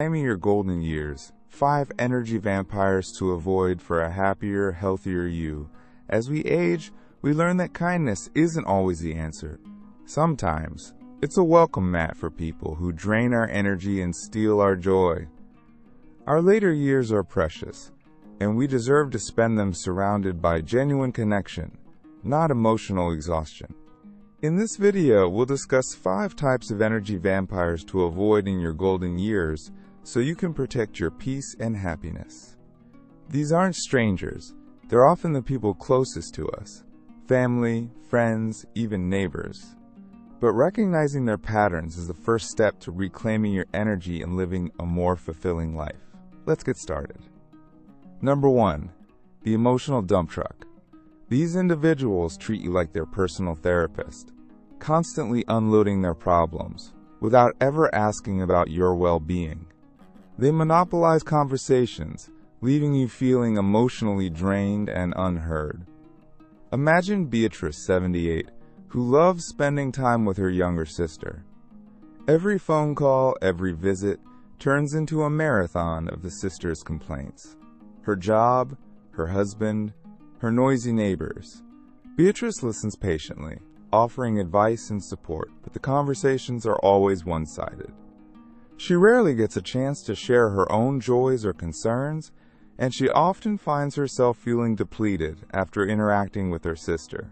Reclaiming your golden years. 5 energy vampires to avoid for a happier, healthier you. As we age, we learn that kindness isn't always the answer. Sometimes, it's a welcome mat for people who drain our energy and steal our joy. Our later years are precious, and we deserve to spend them surrounded by genuine connection, not emotional exhaustion. In this video, we'll discuss 5 types of energy vampires to avoid in your golden years so you can protect your peace and happiness. These aren't strangers. They're often the people closest to us. Family, friends, even neighbors. But recognizing their patterns is the first step to reclaiming your energy and living a more fulfilling life. Let's get started. Number 1. The emotional dump truck. These individuals treat you like their personal therapist, constantly unloading their problems without ever asking about your well-being. They monopolize conversations, leaving you feeling emotionally drained and unheard. Imagine Beatrice, 78, who loves spending time with her younger sister. Every phone call, every visit, turns into a marathon of the sister's complaints. Her job, her husband, her noisy neighbors. Beatrice listens patiently, offering advice and support, but the conversations are always one-sided. She rarely gets a chance to share her own joys or concerns, and she often finds herself feeling depleted after interacting with her sister.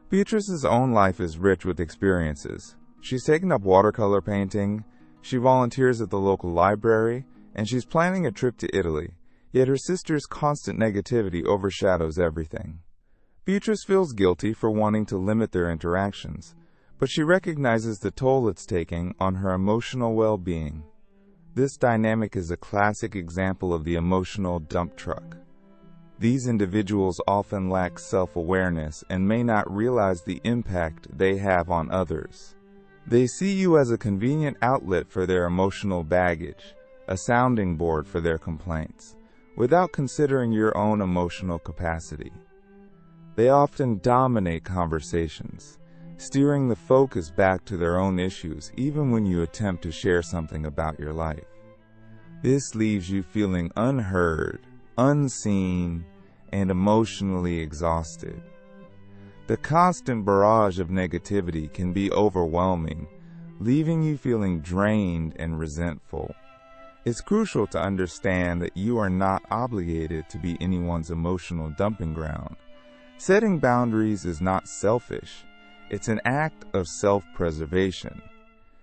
Beatrice's own life is rich with experiences. She's taken up watercolor painting, she volunteers at the local library, and she's planning a trip to Italy, yet her sister's constant negativity overshadows everything. Beatrice feels guilty for wanting to limit their interactions, but she recognizes the toll it's taking on her emotional well-being. This dynamic is a classic example of the emotional dump truck. These individuals often lack self-awareness and may not realize the impact they have on others. They see you as a convenient outlet for their emotional baggage, a sounding board for their complaints, without considering your own emotional capacity. They often dominate conversations, steering the focus back to their own issues even when you attempt to share something about your life. This leaves you feeling unheard, unseen, and emotionally exhausted. The constant barrage of negativity can be overwhelming, leaving you feeling drained and resentful. It's crucial to understand that you are not obligated to be anyone's emotional dumping ground. Setting boundaries is not selfish. It's an act of self-preservation.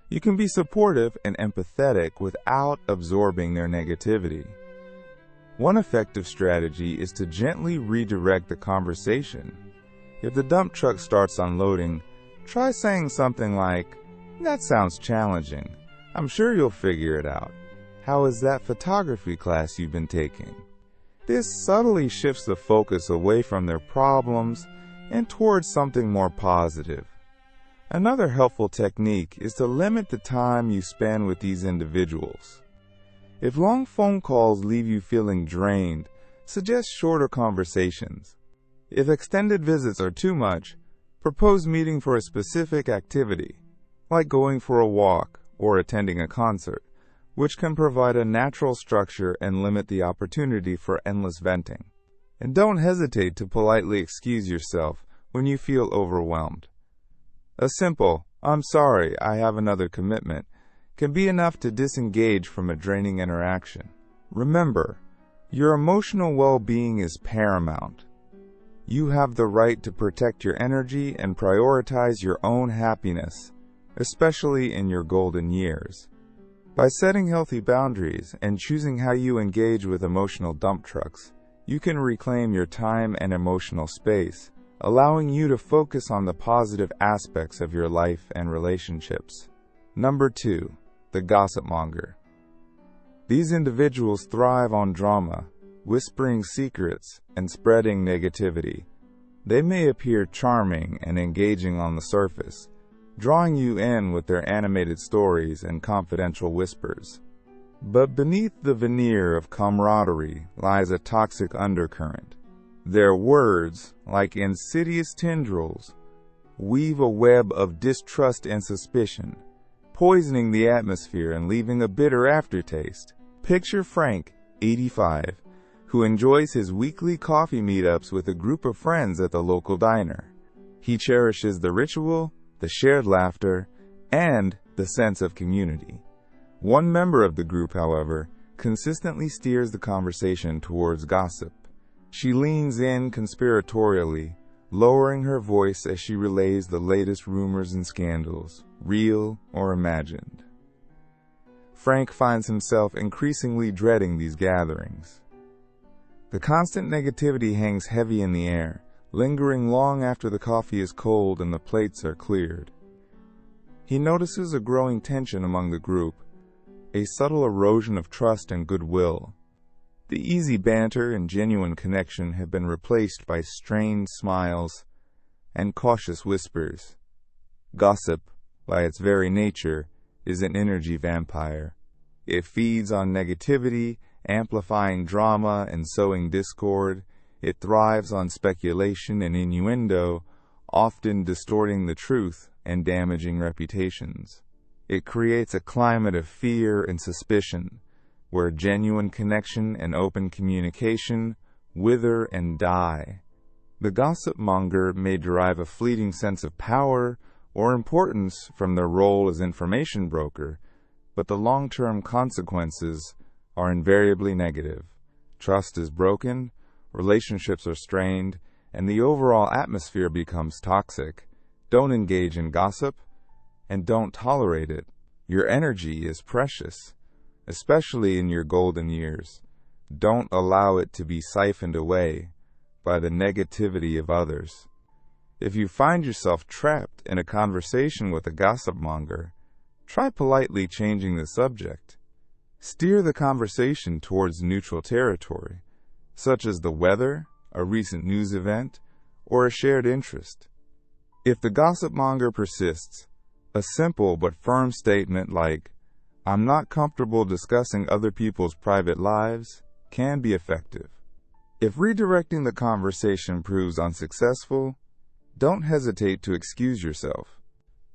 You can be supportive and empathetic without absorbing their negativity. One effective strategy is to gently redirect the conversation. If the dump truck starts unloading, try saying something like, "That sounds challenging. I'm sure you'll figure it out. How is that photography class you've been taking?" This subtly shifts the focus away from their problems and towards something more positive. Another helpful technique is to limit the time you spend with these individuals. If long phone calls leave you feeling drained, suggest shorter conversations. If extended visits are too much, propose meeting for a specific activity, like going for a walk or attending a concert, which can provide a natural structure and limit the opportunity for endless venting. And don't hesitate to politely excuse yourself when you feel overwhelmed. A simple, "I'm sorry, I have another commitment," can be enough to disengage from a draining interaction. Remember, your emotional well-being is paramount. You have the right to protect your energy and prioritize your own happiness, especially in your golden years. By setting healthy boundaries and choosing how you engage with emotional dump trucks, you can reclaim your time and emotional space, allowing you to focus on the positive aspects of your life and relationships. Number 2. The Gossipmonger. These individuals thrive on drama, whispering secrets, and spreading negativity. They may appear charming and engaging on the surface, drawing you in with their animated stories and confidential whispers. But beneath the veneer of camaraderie lies a toxic undercurrent. Their words, like insidious tendrils, weave a web of distrust and suspicion, poisoning the atmosphere and leaving a bitter aftertaste. Picture Frank, 85, who enjoys his weekly coffee meetups with a group of friends at the local diner. He cherishes the ritual, the shared laughter, and the sense of community. One member of the group, however, consistently steers the conversation towards gossip. She leans in conspiratorially, lowering her voice as she relays the latest rumors and scandals, real or imagined. Frank finds himself increasingly dreading these gatherings. The constant negativity hangs heavy in the air, lingering long after the coffee is cold and the plates are cleared. He notices a growing tension among the group, a subtle erosion of trust and goodwill. The easy banter and genuine connection have been replaced by strained smiles and cautious whispers. Gossip, by its very nature, is an energy vampire. It feeds on negativity, amplifying drama and sowing discord. It thrives on speculation and innuendo, often distorting the truth and damaging reputations. It creates a climate of fear and suspicion, where genuine connection and open communication wither and die. The gossipmonger may derive a fleeting sense of power or importance from their role as information broker, but the long-term consequences are invariably negative. Trust is broken, relationships are strained, and the overall atmosphere becomes toxic. Don't engage in gossip, and don't tolerate it. Your energy is precious, especially in your golden years. Don't allow it to be siphoned away by the negativity of others. If you find yourself trapped in a conversation with a gossipmonger, try politely changing the subject. Steer the conversation towards neutral territory, such as the weather, a recent news event, or a shared interest. If the gossipmonger persists, a simple but firm statement like, "I'm not comfortable discussing other people's private lives," can be effective. If redirecting the conversation proves unsuccessful, don't hesitate to excuse yourself.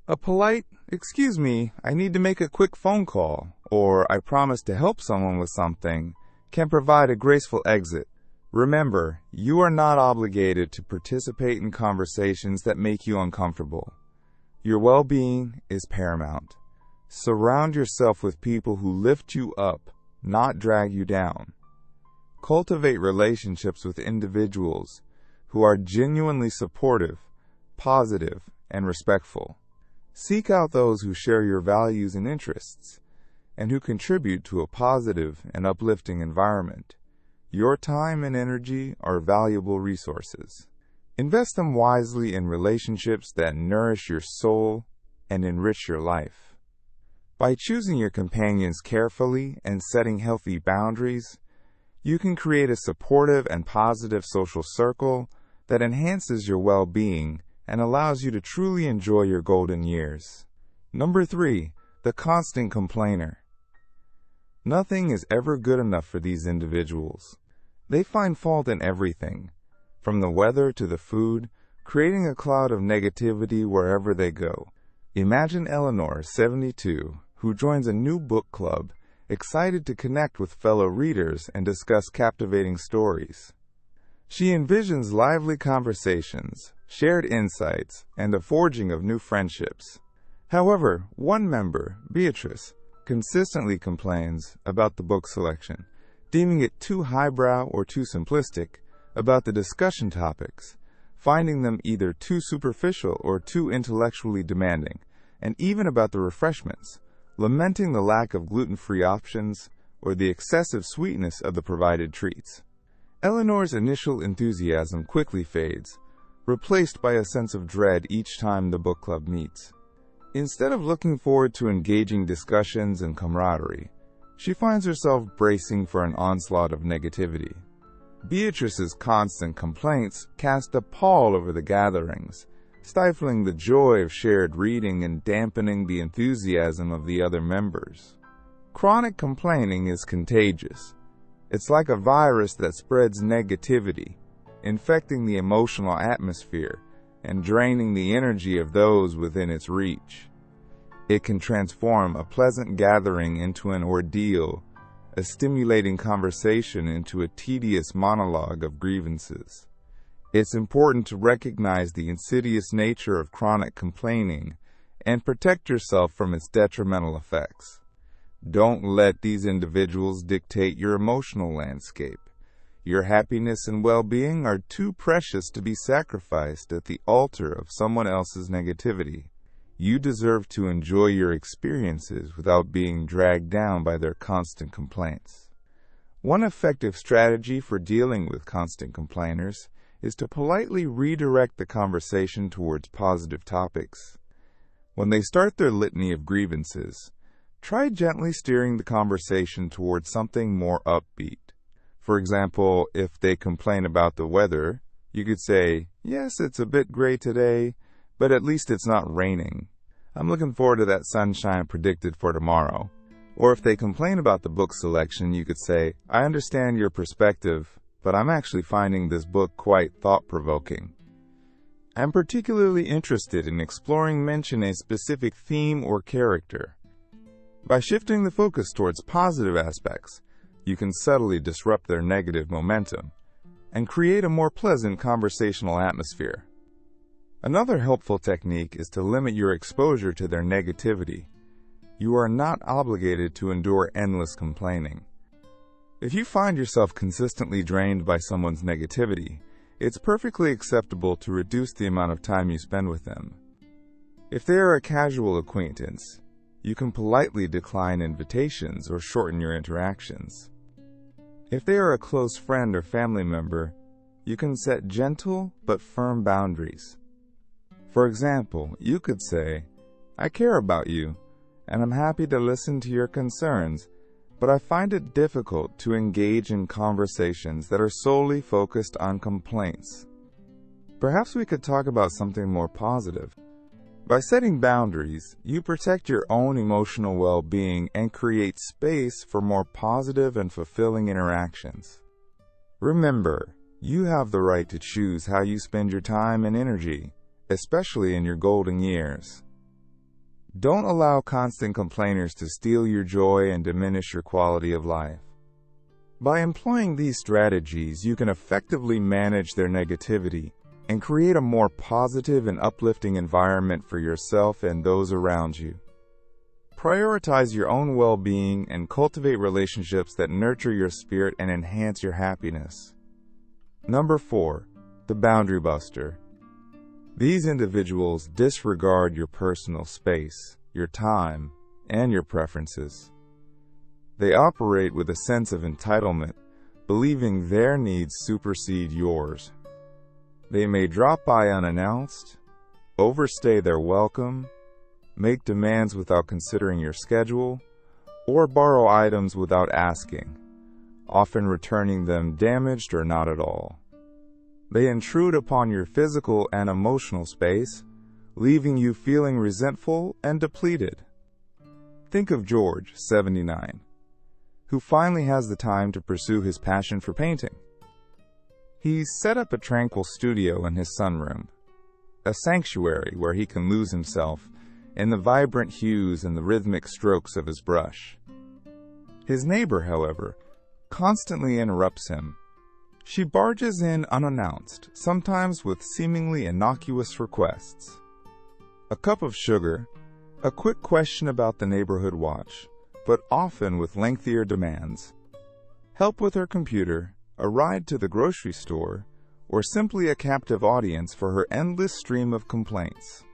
A polite, "Excuse me, I need to make a quick phone call," or "I promise to help someone with something," can provide a graceful exit. Remember, you are not obligated to participate in conversations that make you uncomfortable. Your well-being is paramount. Surround yourself with people who lift you up, not drag you down. Cultivate relationships with individuals who are genuinely supportive, positive, and respectful. Seek out those who share your values and interests, and who contribute to a positive and uplifting environment. Your time and energy are valuable resources. Invest them wisely in relationships that nourish your soul and enrich your life. By choosing your companions carefully and setting healthy boundaries, you can create a supportive and positive social circle that enhances your well-being and allows you to truly enjoy your golden years. Number 3, the constant complainer. Nothing is ever good enough for these individuals. They find fault in everything, from the weather to the food, creating a cloud of negativity wherever they go. Imagine Eleanor, 72, who joins a new book club, excited to connect with fellow readers and discuss captivating stories. She envisions lively conversations, shared insights, and the forging of new friendships. However, one member, Beatrice, consistently complains about the book selection, deeming it too highbrow or too simplistic, about the discussion topics, finding them either too superficial or too intellectually demanding, and even about the refreshments, lamenting the lack of gluten-free options or the excessive sweetness of the provided treats. Eleanor's initial enthusiasm quickly fades, replaced by a sense of dread each time the book club meets. Instead of looking forward to engaging discussions and camaraderie, she finds herself bracing for an onslaught of negativity. Beatrice's constant complaints cast a pall over the gatherings, stifling the joy of shared reading and dampening the enthusiasm of the other members. Chronic complaining is contagious. It's like a virus that spreads negativity, infecting the emotional atmosphere and draining the energy of those within its reach. It can transform a pleasant gathering into an ordeal, a stimulating conversation into a tedious monologue of grievances. It's important to recognize the insidious nature of chronic complaining and protect yourself from its detrimental effects. Don't let these individuals dictate your emotional landscape. Your happiness and well-being are too precious to be sacrificed at the altar of someone else's negativity. You deserve to enjoy your experiences without being dragged down by their constant complaints. One effective strategy for dealing with constant complainers is to politely redirect the conversation towards positive topics. When they start their litany of grievances, try gently steering the conversation towards something more upbeat. For example, if they complain about the weather, you could say, "Yes, it's a bit gray today, but at least it's not raining. I'm looking forward to that sunshine predicted for tomorrow." Or if they complain about the book selection, you could say, "I understand your perspective, but I'm actually finding this book quite thought-provoking. I'm particularly interested in mention a specific theme or character." By shifting the focus towards positive aspects, you can subtly disrupt their negative momentum and create a more pleasant conversational atmosphere. Another helpful technique is to limit your exposure to their negativity. You are not obligated to endure endless complaining. If you find yourself consistently drained by someone's negativity, it's perfectly acceptable to reduce the amount of time you spend with them. If they are a casual acquaintance, you can politely decline invitations or shorten your interactions. If they are a close friend or family member, you can set gentle but firm boundaries. For example, you could say, "I care about you, and I'm happy to listen to your concerns, but I find it difficult to engage in conversations that are solely focused on complaints. Perhaps we could talk about something more positive." By setting boundaries, you protect your own emotional well-being and create space for more positive and fulfilling interactions. Remember, you have the right to choose how you spend your time and energy, especially in your golden years. Don't allow constant complainers to steal your joy and diminish your quality of life. By employing these strategies, you can effectively manage their negativity and create a more positive and uplifting environment for yourself and those around you. Prioritize your own well-being and cultivate relationships that nurture your spirit and enhance your happiness. Number 4, the boundary buster. These individuals disregard your personal space, your time, and your preferences. They operate with a sense of entitlement, believing their needs supersede yours. They may drop by unannounced, overstay their welcome, make demands without considering your schedule, or borrow items without asking, often returning them damaged or not at all. They intrude upon your physical and emotional space, leaving you feeling resentful and depleted. Think of George, 79, who finally has the time to pursue his passion for painting. He's set up a tranquil studio in his sunroom, a sanctuary where he can lose himself in the vibrant hues and the rhythmic strokes of his brush. His neighbor, however, constantly interrupts him. She barges in unannounced, sometimes with seemingly innocuous requests. A cup of sugar, a quick question about the neighborhood watch, but often with lengthier demands. Help with her computer, a ride to the grocery store, or simply a captive audience for her endless stream of complaints.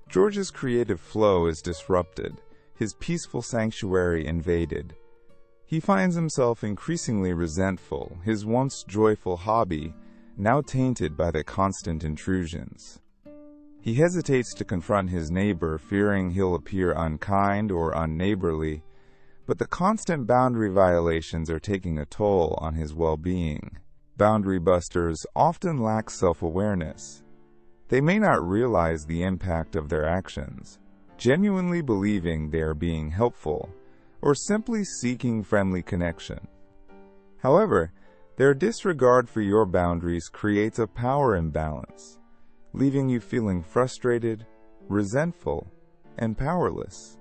George's creative flow is disrupted, his peaceful sanctuary invaded. He finds himself increasingly resentful, his once joyful hobby now tainted by the constant intrusions. He hesitates to confront his neighbor, fearing he'll appear unkind or unneighborly, but the constant boundary violations are taking a toll on his well-being. Boundary busters often lack self-awareness. They may not realize the impact of their actions, genuinely believing they are being helpful, or simply seeking friendly connection. However, their disregard for your boundaries creates a power imbalance, leaving you feeling frustrated, resentful, and powerless.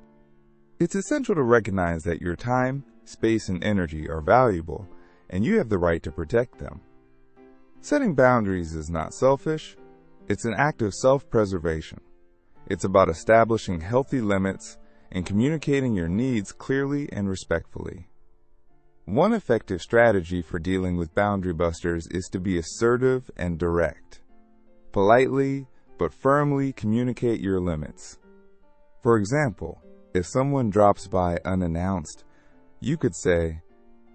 It's essential to recognize that your time, space, and energy are valuable, and you have the right to protect them. Setting boundaries is not selfish. It's an act of self-preservation. It's about establishing healthy limits and communicating your needs clearly and respectfully. One effective strategy for dealing with boundary busters is to be assertive and direct. Politely but firmly communicate your limits. For example, if someone drops by unannounced, you could say,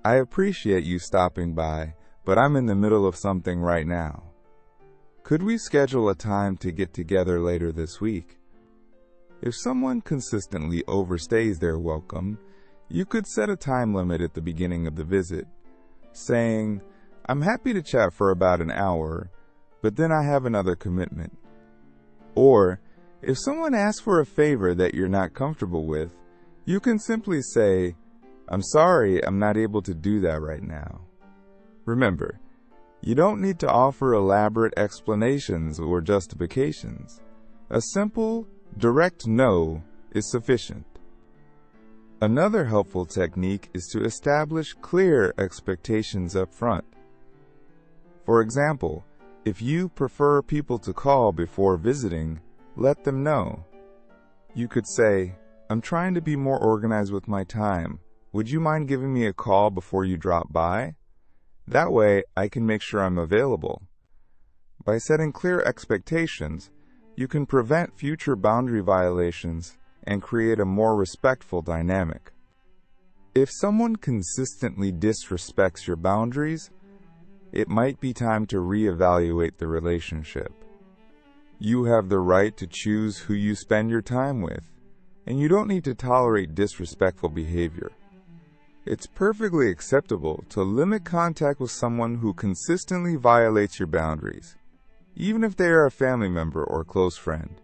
"I appreciate you stopping by, but I'm in the middle of something right now. Could we schedule a time to get together later this week?" If someone consistently overstays their welcome, you could set a time limit at the beginning of the visit, saying, "I'm happy to chat for about an hour, but then I have another commitment." Or, if someone asks for a favor that you're not comfortable with, you can simply say, "I'm sorry, I'm not able to do that right now." Remember, you don't need to offer elaborate explanations or justifications. A simple, direct no is sufficient. Another helpful technique is to establish clear expectations up front. For example, if you prefer people to call before visiting, let them know. You could say, "I'm trying to be more organized with my time. Would you mind giving me a call before you drop by? That way, I can make sure I'm available." By setting clear expectations, you can prevent future boundary violations and create a more respectful dynamic. If someone consistently disrespects your boundaries, it might be time to reevaluate the relationship. You have the right to choose who you spend your time with, and you don't need to tolerate disrespectful behavior. It's perfectly acceptable to limit contact with someone who consistently violates your boundaries, even if they are a family member or close friend.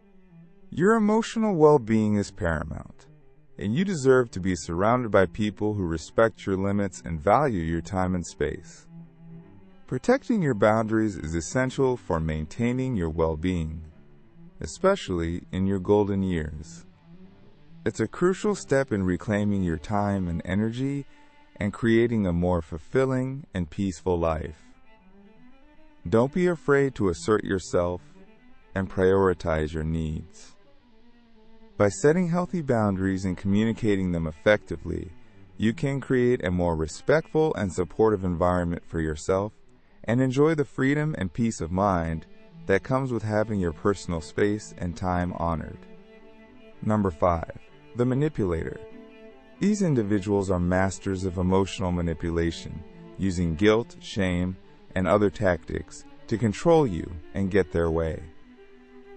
Your emotional well-being is paramount, and you deserve to be surrounded by people who respect your limits and value your time and space. Protecting your boundaries is essential for maintaining your well-being, especially in your golden years. It's a crucial step in reclaiming your time and energy and creating a more fulfilling and peaceful life. Don't be afraid to assert yourself and prioritize your needs. By setting healthy boundaries and communicating them effectively, you can create a more respectful and supportive environment for yourself and enjoy the freedom and peace of mind that comes with having your personal space and time honored. Number 5. The Manipulator. These individuals are masters of emotional manipulation, using guilt, shame, and other tactics to control you and get their way.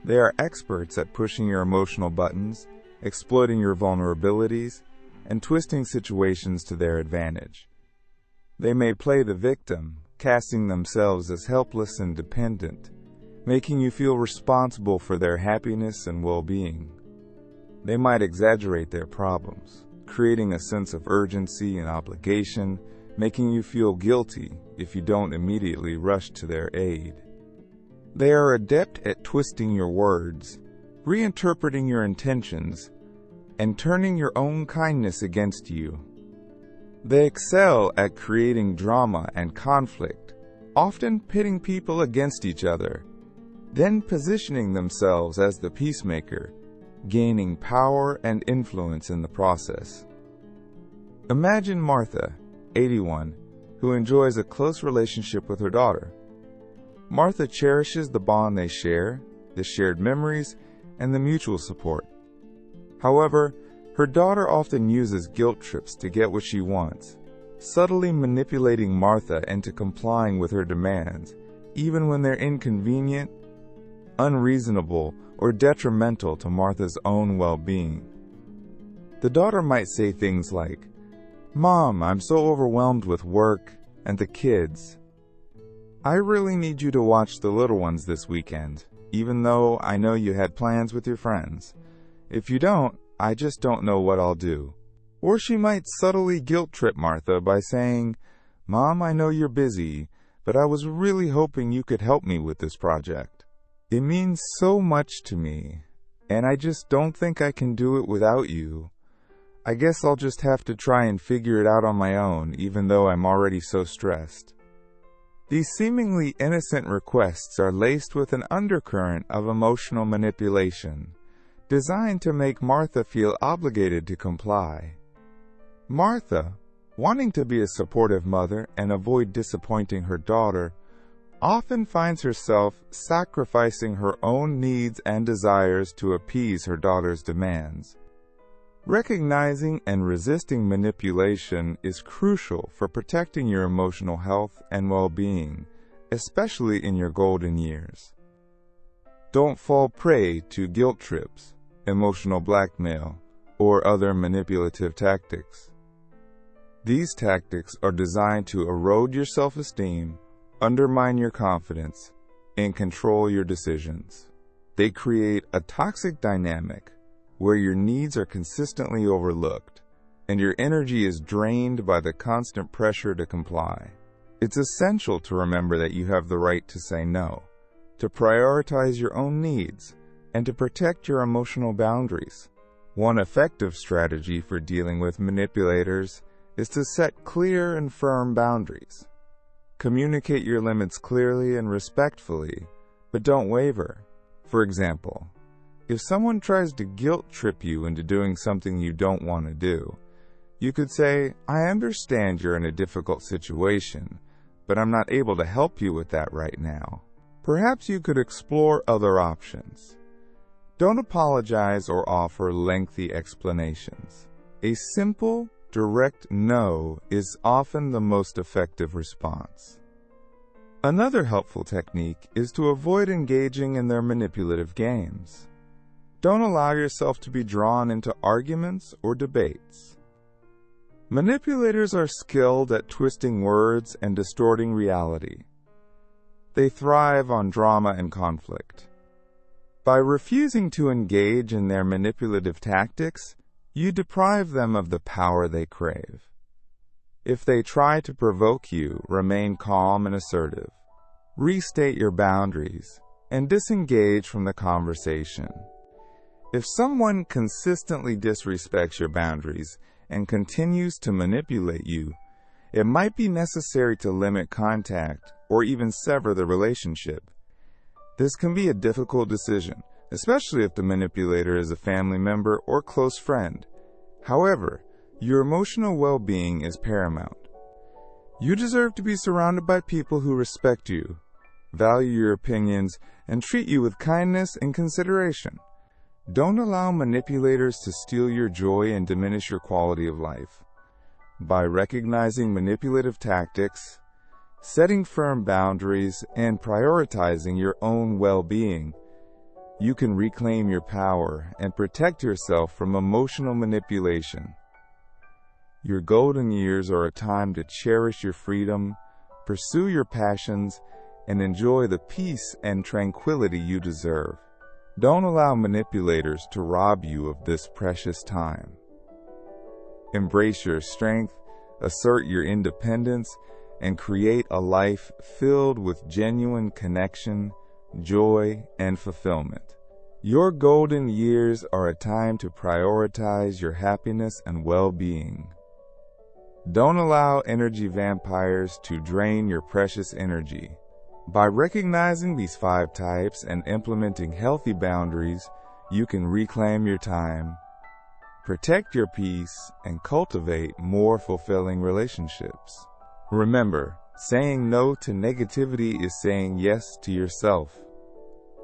They are experts at pushing your emotional buttons, exploiting your vulnerabilities, and twisting situations to their advantage. They may play the victim, casting themselves as helpless and dependent, making you feel responsible for their happiness and well-being. They might exaggerate their problems, creating a sense of urgency and obligation, making you feel guilty if you don't immediately rush to their aid. They are adept at twisting your words, reinterpreting your intentions, and turning your own kindness against you. They excel at creating drama and conflict, often pitting people against each other, then positioning themselves as the peacemaker, gaining power and influence in the process. Imagine Martha, 81, who enjoys a close relationship with her daughter. Martha cherishes the bond they share, the shared memories, and the mutual support. However, her daughter often uses guilt trips to get what she wants, subtly manipulating Martha into complying with her demands, even when they're inconvenient, unreasonable, or detrimental to Martha's own well-being. The daughter might say things like, "Mom, I'm so overwhelmed with work and the kids. I really need you to watch the little ones this weekend, even though I know you had plans with your friends. If you don't, I just don't know what I'll do." Or she might subtly guilt-trip Martha by saying, "Mom, I know you're busy, but I was really hoping you could help me with this project. It means so much to me. and I just don't think I can do it without you. I guess I'll just have to try and figure it out on my own, even though I'm already so stressed. These seemingly innocent requests are laced with an undercurrent of emotional manipulation, designed to make Martha feel obligated to comply. Martha, wanting to be a supportive mother and avoid disappointing her daughter, often finds herself sacrificing her own needs and desires to appease her daughter's demands. Recognizing and resisting manipulation is crucial for protecting your emotional health and well-being, especially in your golden years. Don't fall prey to guilt trips, emotional blackmail, or other manipulative tactics. These tactics are designed to erode your self-esteem, undermine your confidence, and control your decisions. They create a toxic dynamic where your needs are consistently overlooked and your energy is drained by the constant pressure to comply. It's essential to remember that you have the right to say no, to prioritize your own needs, and to protect your emotional boundaries. One effective strategy for dealing with manipulators is to set clear and firm boundaries. Communicate your limits clearly and respectfully, but don't waver. For example, if someone tries to guilt trip you into doing something you don't want to do, you could say, "I understand you're in a difficult situation, but I'm not able to help you with that right now." Perhaps you could explore other options. Don't apologize or offer lengthy explanations. A simple, direct no is often the most effective response. Another helpful technique is to avoid engaging in their manipulative games. Don't allow yourself to be drawn into arguments or debates. Manipulators are skilled at twisting words and distorting reality. They thrive on drama and conflict. By refusing to engage in their manipulative tactics, you deprive them of the power they crave. If they try to provoke you, remain calm and assertive. Restate your boundaries and disengage from the conversation. If someone consistently disrespects your boundaries and continues to manipulate you, it might be necessary to limit contact or even sever the relationship. This can be a difficult decision, especially if the manipulator is a family member or close friend. However, your emotional well-being is paramount. You deserve to be surrounded by people who respect you, value your opinions, and treat you with kindness and consideration. Don't allow manipulators to steal your joy and diminish your quality of life. By recognizing manipulative tactics, setting firm boundaries, and prioritizing your own well-being, you can reclaim your power and protect yourself from emotional manipulation. Your golden years are a time to cherish your freedom, pursue your passions, and enjoy the peace and tranquility you deserve. Don't allow manipulators to rob you of this precious time. Embrace your strength, assert your independence, and create a life filled with genuine connection, joy, and fulfillment. Your golden years are a time to prioritize your happiness and well-being. Don't allow energy vampires to drain your precious energy. By recognizing these 5 types and implementing healthy boundaries, you can reclaim your time, protect your peace, and cultivate more fulfilling relationships. Remember, saying no to negativity is saying yes to yourself.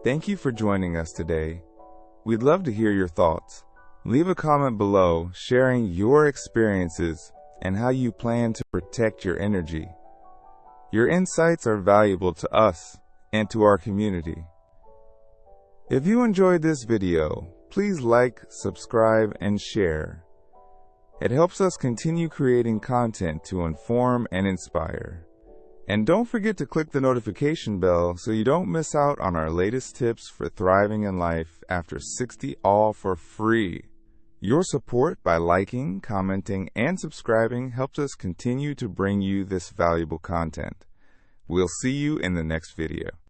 Thank you for joining us today. We'd love to hear your thoughts. Leave a comment below sharing your experiences and how you plan to protect your energy. Your insights are valuable to us and to our community. If you enjoyed this video, please like, subscribe, and share. It helps us continue creating content to inform and inspire. And don't forget to click the notification bell so you don't miss out on our latest tips for thriving in life after 60, all for free. Your support by liking, commenting, and subscribing helps us continue to bring you this valuable content. We'll see you in the next video.